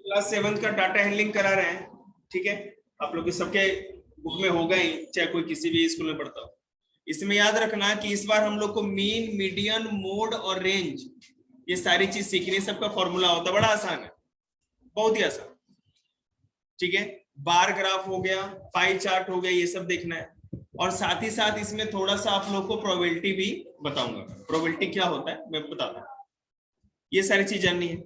Class 7 का data handling करा रहे हैं, ठीक है। आप लोग के सबके बुक में होगा ही, चाहे कोई किसी भी स्कूल में पढ़ता हो। इसमें याद रखना कि इस बार हम लोग को मीन, मीडियन, मोड और रेंज ये सारी चीज सीखनी, सबका फॉर्मूला होता है, बड़ा आसान है, बहुत ही आसान, ठीक है। बार ग्राफ हो गया, पाई चार्ट हो गया, ये सब देखना है। और साथ ही साथ इसमें थोड़ा सा आप लोग को प्रोबेबिलिटी भी बताऊंगा। प्रोबेबिलिटी क्या होता है मैं बताता हूँ, ये सारी चीज जाननी है।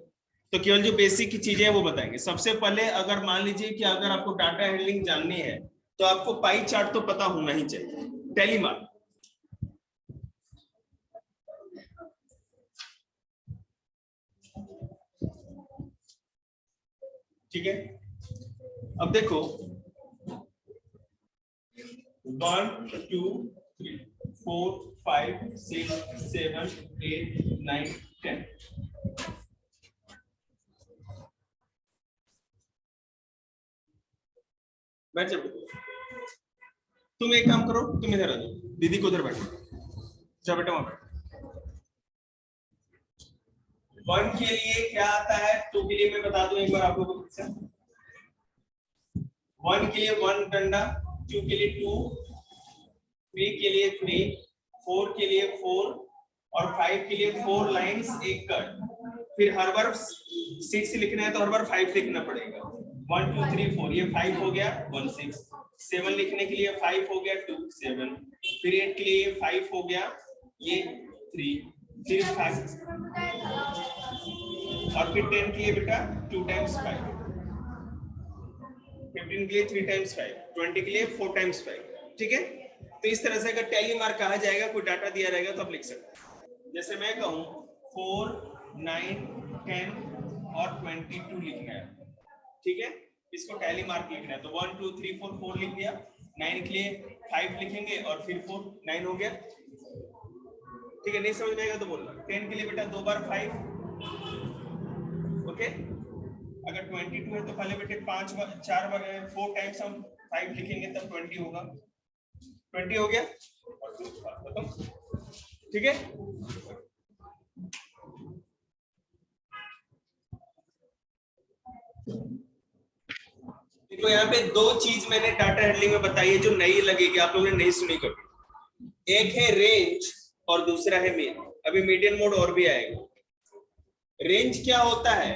तो केवल जो बेसिक की चीजें हैं वो बताएंगे। सबसे पहले अगर मान लीजिए कि अगर आपको डाटा हैंडलिंग जाननी है तो आपको पाई चार्ट तो पता होना ही चाहिए, टेलीमार्क, ठीक है। अब देखो 1 2 3 4 5 6 7 8 9 10। बैठ जाओ, तुम एक काम करो, तुम इधर आ जाओ, दीदी को उधर बैठो, जा बेटा वहां बैठ। 1 के लिए क्या आता है, 2 के लिए मैं बता दूं एक बार आप लोगों को। 1 के लिए 1 डंडा, 2 के लिए 2, 3 के लिए 3, 4 के लिए 4 और 5 के लिए 4 लाइंस एक कट। फिर हर बार 6 लिखना है तो हर बार 5 लिखना पड़ेगा। 1 2 3 4, ये 5 हो गया, 1 6। 7 लिखने के लिए 5 हो गया, 2 7। फिर 8 के लिए 5 हो गया, ये 3। फिर 5 और फिर 10 के लिए बेटा 2 टाइम्स 5। 15 के लिए 3 टाइम्स 5, 20 के लिए 4 टाइम्स 5, ठीक है। तो इस तरह से अगर टैली मार्क कहा जाएगा, कोई डाटा दिया रहेगा तो आप लिख सकते हैं। जैसे मैं कहूं 4 9 10 और 22 लिखना है, ठीक है। इसको टैली मार्क लिखना है तो 1 2 3 4 4 लिख दिया। 9 के लिए 5 लिखेंगे और फिर 4, 9 हो गया, ठीक है। नहीं समझ में आएगा तो बोलना। 10 के लिए बेटा 2 बार 5, ओके। अगर 22 है तो पहले बेटे 4 टाइम्स हम 5 लिखेंगे तब 20 होगा। 20 हो गया और खत्म, ठीक है। देखो यहाँ पे 2 चीज मैंने डाटा हैंडलिंग में बताई है जो नई लगेगी, आप लोगों ने नहीं सुनी कभी। एक है रेंज और दूसरा है मीन। अभी मीडियन मोड और भी आएगा। रेंज क्या होता है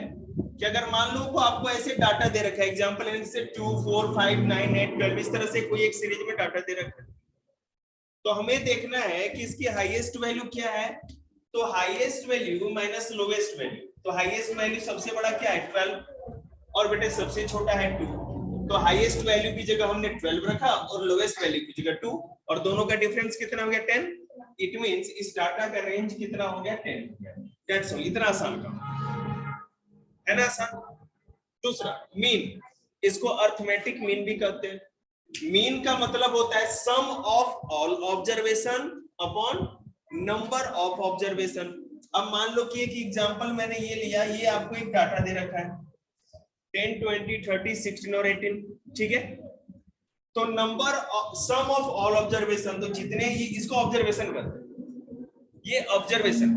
कि अगर मान लो को आपको ऐसे डाटा दे रखा है, एग्जांपल जैसे 2 4 5 9 8 12, इस तरह से कोई एक सीरीज में डाटा दे रखा है, तो हमें देखना है कि इसकी हाईएस्ट वैल्यू क्या है। तो highest value minus lowest value, तो हाईएस्ट वैल्यू सबसे बड़ा क्या है 12 और बेटे सबसे छोटा है 2। तो हाईएस्ट वैल्यू की जगह हमने 12 रखा और लोवेस्ट वैल्यू की जगह 2, और दोनों का डिफरेंस कितना हो गया 10। इट मींस इस डाटा का रेंज कितना हो गया 10। दैट्स ऑल, इतना आसान काम है ना, आसान। दूसरा मीन, इसको अर्थमेटिक मीन भी कहते हैं। मीन का मतलब होता है sum of all observation upon number of observation. अब मान लो कि एक एग्जांपल मैंने ये लिया, ये आपको एक डाटा दे रखा है 10 20 30 16 और 18, ठीक है। तो number sum of all observation, तो जितने ही इसको ऑब्जर्वेशन करते हैं, ये ऑब्जर्वेशन,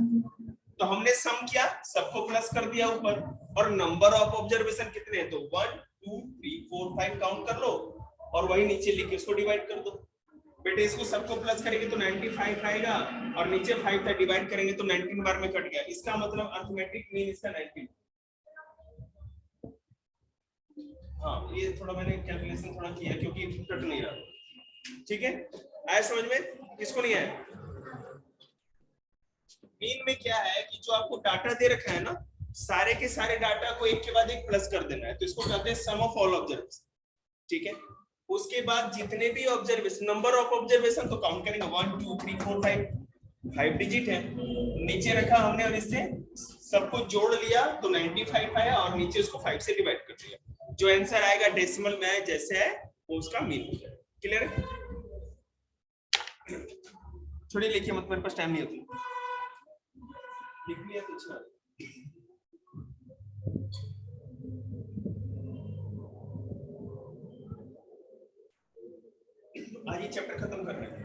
तो हमने सम किया, सबको प्लस कर दिया ऊपर, और नंबर ऑफ ऑब्जर्वेशन कितने हैं तो 1 2 3 4 5 काउंट कर लो और वही नीचे लिख के इसको डिवाइड कर दो। बेटे इसको सबको प्लस करेंगे तो 95 आएगा और नीचे 5 था, डिवाइड करेंगे तो 19 बार में कट गया। इसका मतलब अर्थमेटिक मीन इसका 19। हाँ ये थोड़ा मैंने कैलकुलेशन थोड़ा किया क्योंकि कट नहीं रहा, ठीक है। आया समझ में, किसको नहीं आया। मीन में क्या है कि जो आपको डाटा दे रखा है ना, सारे के सारे डाटा को एक के बाद एक प्लस कर देना है, तो इसको कहते हैं सम ऑफ ऑल ऑब्जर्वेशन, ठीक है। उसके बाद जितने भी ऑब्जर्वेशन, नंबर ऑफ ऑब्जर्वेशन तो काउंट करेंगे 1 2 3 4 5, 5 डिजिट है, नीचे रखा हमने और इससे सबको जोड़ लिया तो 95 आया और नीचे उसको 5 से डिवाइड कर दिया। जो आंसर आएगा डेसिमल में जैसे है वो उसका मीन हो जाएगा। क्लियर है, छोड़िए लिखिए मत, मेरे पास टाइम नहीं होता, लिख लिया तो अच्छा। आज ये चैप्टर खत्म कर रहे हैं।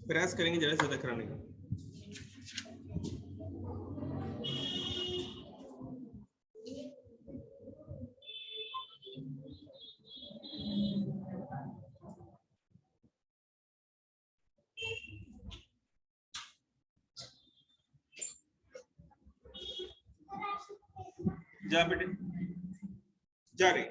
प्रयास करेंगे ज्यादा से ज्यादा कराने का। जा बेटे जा रहे।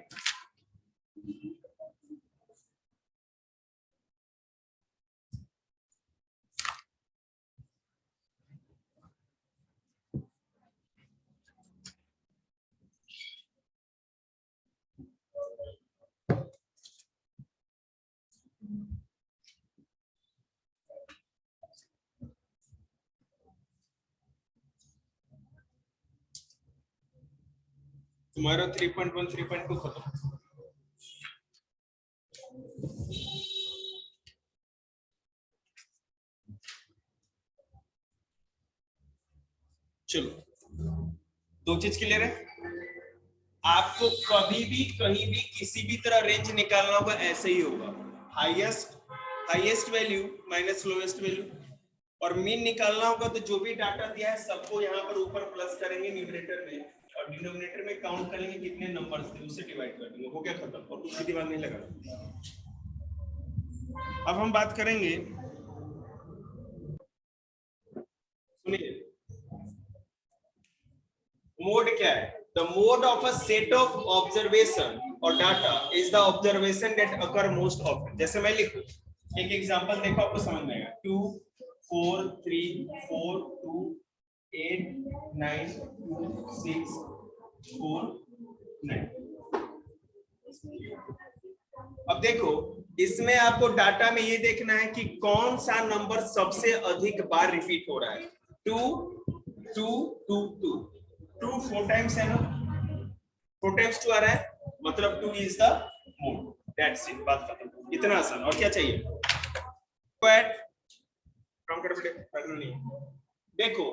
तुम्हारा 3.1 3.2 खत्म। चलो, दो चीज क्लियर है। आपको कभी भी कहीं भी किसी भी तरह रेंज निकालना होगा, ऐसे ही होगा, highest value minus lowest value, और मीन निकालना होगा तो जो भी डाटा दिया है सबको यहाँ पर ऊपर प्लस करेंगे न्यूमरेटर में, और डिनोमिनेटर में काउंट करेंगे कितने नंबर्स थे, उससे डिवाइड कर देंगे, हो गया खत्म, और कुछ दिमाग नहीं लगा। अब हम बात करेंगे, सुनिए, मोड क्या है? The mode of a set of observation or data is the observation that occur most often. जैसे मैं लिखूं, एक एग्जांपल देखो, आपको समझ में आएगा। 2 4 3 4 2 8 9 2 6 4 9। अब देखो, इसमें आपको डाटा में ये देखना है कि कौन सा नंबर सबसे अधिक बार रिपीट हो रहा है। 2 2 2 2 2 4 टाइम्स है ना, 4 टाइम्स 2 आ रहा है, मतलब 2 is the mode. That's it, बात खत्म। इतना आसान, और क्या चाहिए? काम कर नहीं। देखो,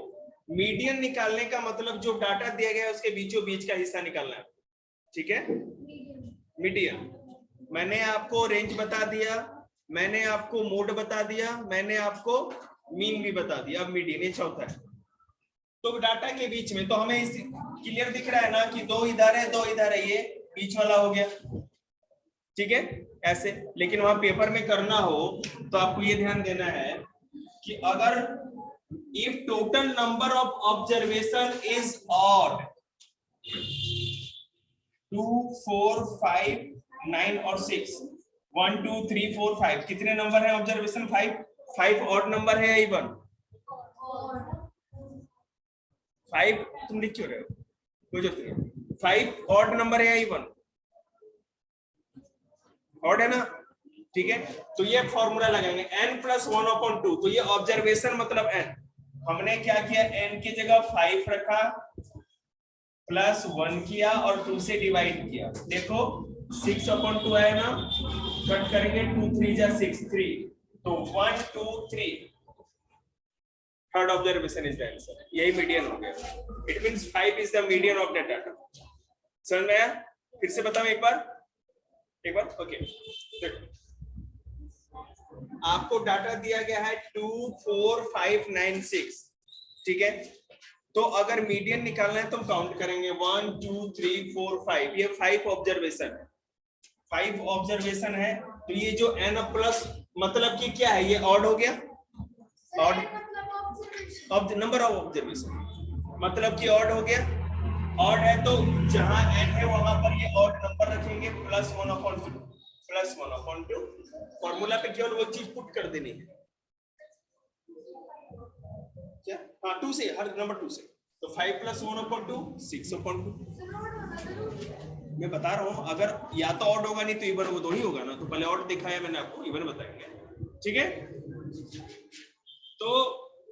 मीडियन निकालने का मतलब जो डाटा दिया गया है उसके बीचों बीच का हिस्सा निकालना है, ठीक है? मीडियन, मैंने आपको रेंज बता दिया, मैंने आपको मोड बता दिया, मैंने आपको मीन भी बता दिया, अब मीडियन ये चौथा है। तो डाटा के बीच में तो हमें इस क्लियर दिख रहा है ना कि 2 इधर है 2 इधर है, ये बीच वाला हो गया, ठीक है? ऐसे, लेकिन वहां पेपर में करना हो तो आपको ये ध्यान देना है कि अगर if total number of observation is odd, 2 4 5 9 और 6, 1 2 3 4 5, कितने नंबर है ऑब्जर्वेशन? 5 ऑड नंबर है या इवन? 5 तुम लिख क्यों रहे हो? कोई जरूरत नहीं। 5 ऑड नंबर है या इवन? ऑड है ना, ठीक है? तो ये फॉर्मूला लगाएंगे n+1/2, तो ये ऑब्जर्वेशन मतलब n, हमने क्या किया, n की जगह 5 रखा, +1 किया और 2 से डिवाइड किया। देखो 6/2 आया ना, कट करेंगे 2 3 जा 6 3, तो 1 2 3, third observation is the answer. यही मीडियन हो गया। It means 5 is the median of the data. समझ में आया? फिर से बताऊं एक बार ओके। आपको डाटा दिया गया है 2 4 5 9 6, ठीक है? तो अगर मीडियन निकालना है तो हम काउंट करेंगे 1 2 3 4 5, ये 5 ऑब्जर्वेशन है, 5 ऑब्जर्वेशन है, तो ये जो n प्लस मतलब कि क्या है, ये ऑड हो गया, ऑड नंबर ऑफ ऑब्जर्वेशन मतलब कि ऑड हो गया। ऑड है तो जहां n है वहां पर ये ऑड नंबर रखेंगे, +1/2 फॉर्मूला पे केवल वो चीज पुट कर देनी है, क्या? हाँ, 2 से, हर नंबर 2 से, तो 5 + 1/2 6/2। मैं बता रहा हूं, अगर या तो ऑड होगा नहीं तो इवन, वो दो ही होगा ना, तो पहले ऑड दिखाया मैंने आपको, इवन बताएंगे, ठीक है? तो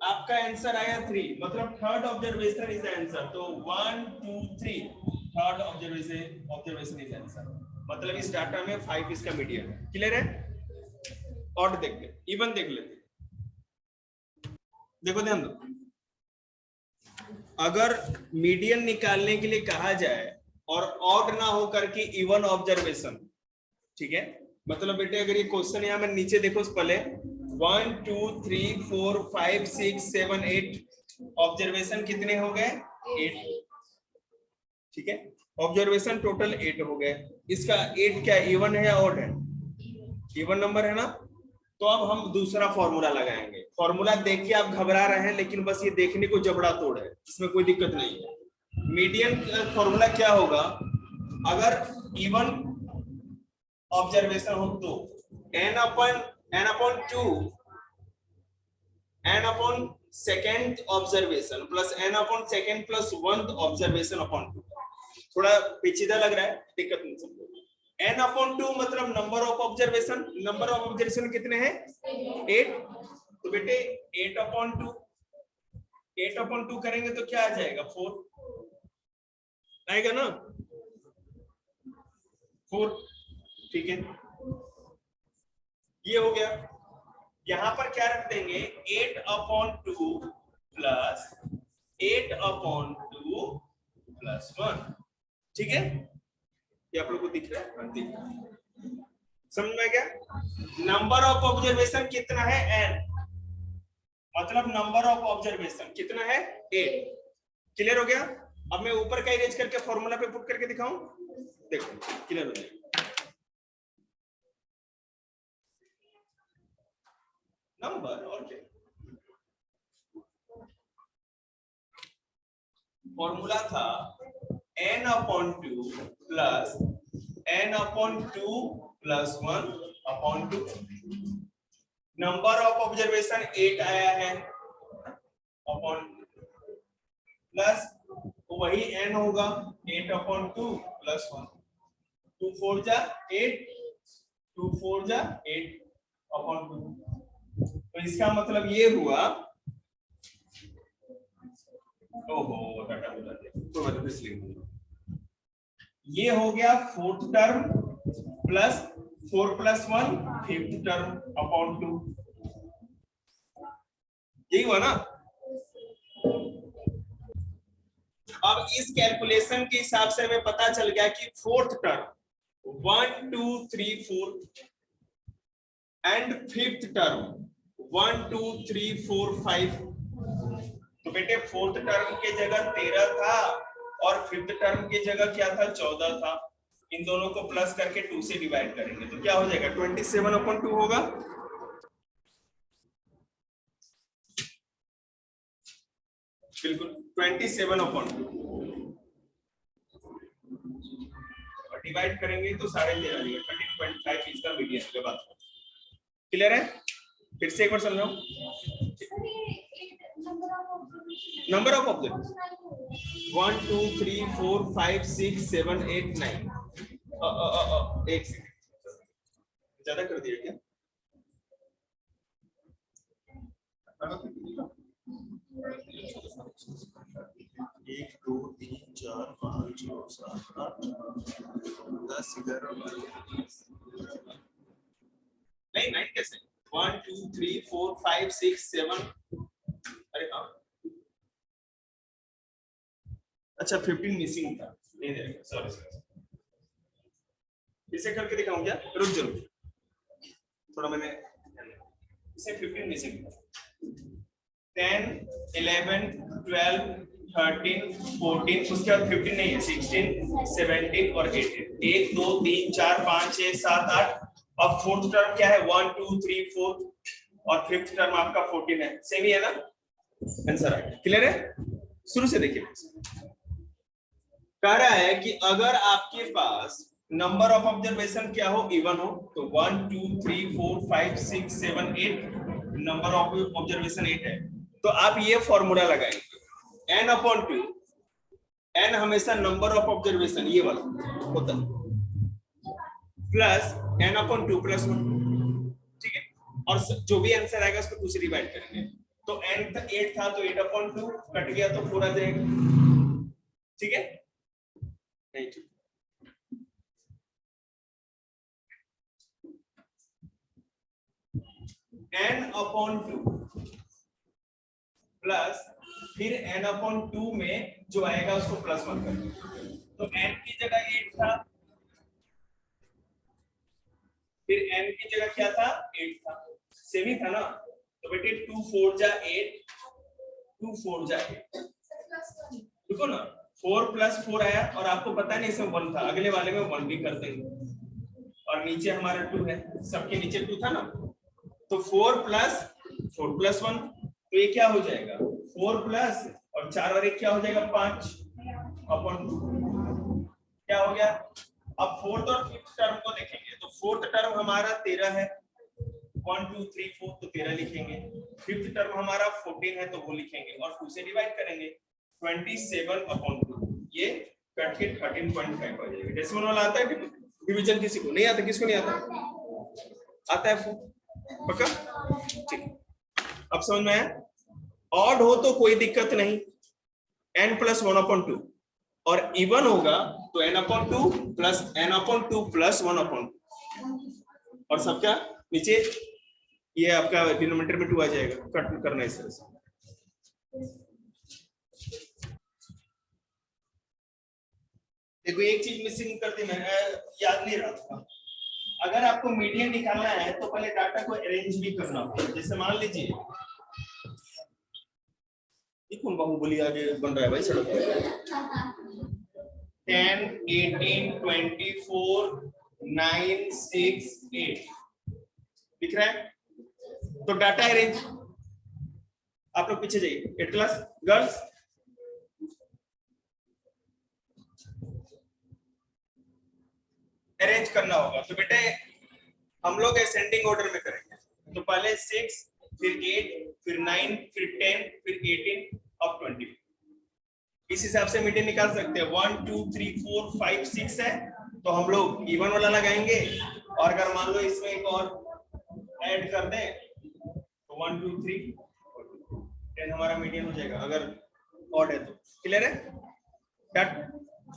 आपका आंसर आया 3, मतलब third observation is the answer. तो 1 2 3, थर्ड ऑब्जर्वेशन इज आंसर, मतलब इस डाटा में 5 इसका मीडियन है। क्लियर है? ऑड देख ले, इवन देख लेते, देखो ध्यान दो, अगर मीडियन निकालने के लिए कहा जाए और ऑड ना हो करके इवन ऑब्जर्वेशन, ठीक है? मतलब बेटे अगर ये क्वेश्चन यहां मैं नीचे देखो पहले 1 2 3 4 5 6 7 8 ऑब्जर्वेशन कितने हो गए? 8। ठीक है, ऑब्जर्वेशन टोटल 8 हो गए। इसका 8 क्या इवन है या ऑड है? इवन नंबर है ना। तो अब हम दूसरा फॉर्मूला लगाएंगे। फॉर्मूला देख के आप घबरा रहे हैं, लेकिन बस ये देखने को जबड़ा तोड़ है, इसमें कोई दिक्कत नहीं है। मीडियन फॉर्मूला क्या होगा? अगर इवन ऑब्जर्वेशन हो तो n upon 2 n upon second observation plus n upon second plus 1 observation upon 2। थोड़ा पेचीदा लग रहा है, दिक्कत नहीं समझो। n अपॉन 2 मतलब number of observation. Number of observation कितने हैं? 8। तो बेटे 8 अपॉन 2, 8 अपॉन 2 करेंगे तो क्या आ जाएगा? 4 आएगा ना, 4। ठीक है, ये हो गया। यहां पर क्या रख देंगे? 8 अपॉन 2 प्लस 8 अपॉन 2 प्लस 1। ठीक है, ये आप लोग को दिख रहा है? दिख रहा है, समझ में क्या? नंबर ऑफ ऑब्जर्वेशन कितना है? n, मतलब नंबर ऑफ ऑब्जर्वेशन कितना है? 8। क्लियर हो गया? अब मैं ऊपर का इरेज करके फॉर्मूला पे पुट करके दिखाऊं, देखो क्लियर हो जाएगा। नंबर और क्या फॉर्मूला था? n upon 2 plus n upon 2 plus 1 upon 2। Number of observation 8 आया है अपॉन प्लस वही n होगा 8 अपॉन 2 प्लस 1। 2 4 जा 8, 2 4 जा 8 अपॉन 2। तो इसका मतलब ये हुआ, ओहो डाटा बदल दिया, तो मतलब इसलिए ये हो गया fourth term plus 4 plus 1 fifth term upon 2। यही हुआ ना। अब इस कैलकुलेशन के हिसाब से हमें पता चल गया कि fourth term 1 2 3 4 and fifth term 1 2 3 4 5। तो बेटे फोर्थ टर्म के जगह 13 था और फिफ्थ टर्म की जगह क्या था? 14 था। इन दोनों को प्लस करके 2 से डिवाइड करेंगे तो क्या हो जाएगा? 27 अपॉन 2 होगा। बिल्कुल 27 अपॉन 2 और डिवाइड करेंगे तो 13.5 13.5 इसका मीडियन के बाद। क्लियर है? फिर से एक बार समझाओ। Number of object 1 2 3 4 5 6 7 8 9। एक सेकंड, ज्यादा कर दिया क्या? एक दो तीन चार पाँच छः सात आठ 10 11 नहीं 9 कैसे? 1 2 3 4 5 6 7। अरे हाँ, अच्छा 15 मिसिंग था, नहीं देगा, सॉरी। इसे करके दिखाऊं क्या? रुक जरूर, थोड़ा मैंने इसे 15 मिसिंग था। 10 11 12 13 14, उसके बाद 15 नहीं है, 16 17 और 18। 1 2 3 4 5 6 7 8। अब फोर्थ टर्म क्या है? 1 2 3 4 और फिफ्थ टर्म आपका 14 है। सेम ही है ना? आंसर आ गया। क्लियर है? शुरू से देखिए, कह रहा है कि अगर आपके पास नंबर ऑफ ऑब्जर्वेशन क्या हो? इवन हो, तो 1 2 3 4 5 6 7 8 नंबर ऑफ ऑब्जर्वेशन 8 है। तो आप ये फॉर्मूला लगाएंगे n अपॉन 2। n हमेशा नंबर ऑफ ऑब्जर्वेशन ये वाला होता है, प्लस n अपॉन 2 प्लस 1। ठीक है, और जो भी आंसर आएगा उसको 2 से डिवाइड करेंगे। तो n 8 था तो 8 अपॉन 2 कट गया तो 4 आ जाएगा। ठीक है, नहीं ठीक। n अपॉन 2 प्लस फिर n अपॉन 2 में जो आएगा उसको प्लस 1 कर देंगे। तो n की जगह 8 था, फिर n की जगह क्या था? 8 था। सेम ही था ना, तो बेटे 2 4 जा 8, 2 4 जा 8, देखो ना 4 + 4 आया और आपको पता नहीं इसमें 1 था, अगले वाले में 1 भी कर देंगे और नीचे हमारा 2 है, सबके नीचे 2 था ना, तो 4 + 4 + 1, तो ये क्या हो जाएगा 4 प्लस और 4 और 1 क्या हो जाएगा 5 अपॉन 2, क्या हो गया। अब फोर्थ और फिफ्थ टर्म को देखेंगे, तो फोर्थ टर्म हमारा 13 है, 1 2 3 4 तो 13 लिखेंगे, फिफ्थ टर्म हमारा 14 है तो वो लिखेंगे और 2 से डिवाइड करेंगे 27/2, ये कट के 13.5 हो जाएगा। डेसिमल वाला आता है डिवीजन किसी को नहीं आता, किसको नहीं आता, आता है पक्का, ठीक। अब समझ में आया, ऑड हो तो कोई दिक्कत नहीं, n + 1/2 और इवन होगा तो n/2 + n/2 + 1/2 और सबका नीचे ये आपका डिनोमिनेटर में 2 आ जाएगा, कट करना इस तरह से। देखो एक चीज मिसिंग कर दी मैंने, याद नहीं रहा था, अगर आपको मीडियन निकालना है तो पहले डाटा को अरेंज भी करना होगा। जैसे मान लीजिए कौन बाहुबली आगे बन रहा है भाई सड़क पे, 10 18 24 9 6 8 दिख रहा है, तो डाटा अरेंज, आप लोग पीछे जाइए, 8 क्लास गर्ल्स, अरेंज करना होगा। तो बेटे हम लोग असेंडिंग ऑर्डर में करेंगे, तो पहले 6 फिर 8 फिर 9 फिर 10 फिर 18 अब 20, इस हिसाब से मीडियन निकाल सकते हैं। 1 2 3 4 5 6 है तो हम लोग इवन वाला लगाएंगे, और अगर मान लो इसमें एक और ऐड कर दें तो 1 2 3 10 हमारा मीडियन हो जाएगा, अगर ऑड है तो। क्लियर है,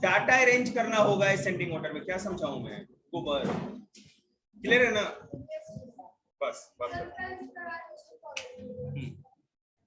डाटा अरेंज करना होगा असेंडिंग ऑर्डर में, क्या समझाऊं मैं को, क्लियर है ना, बस बात।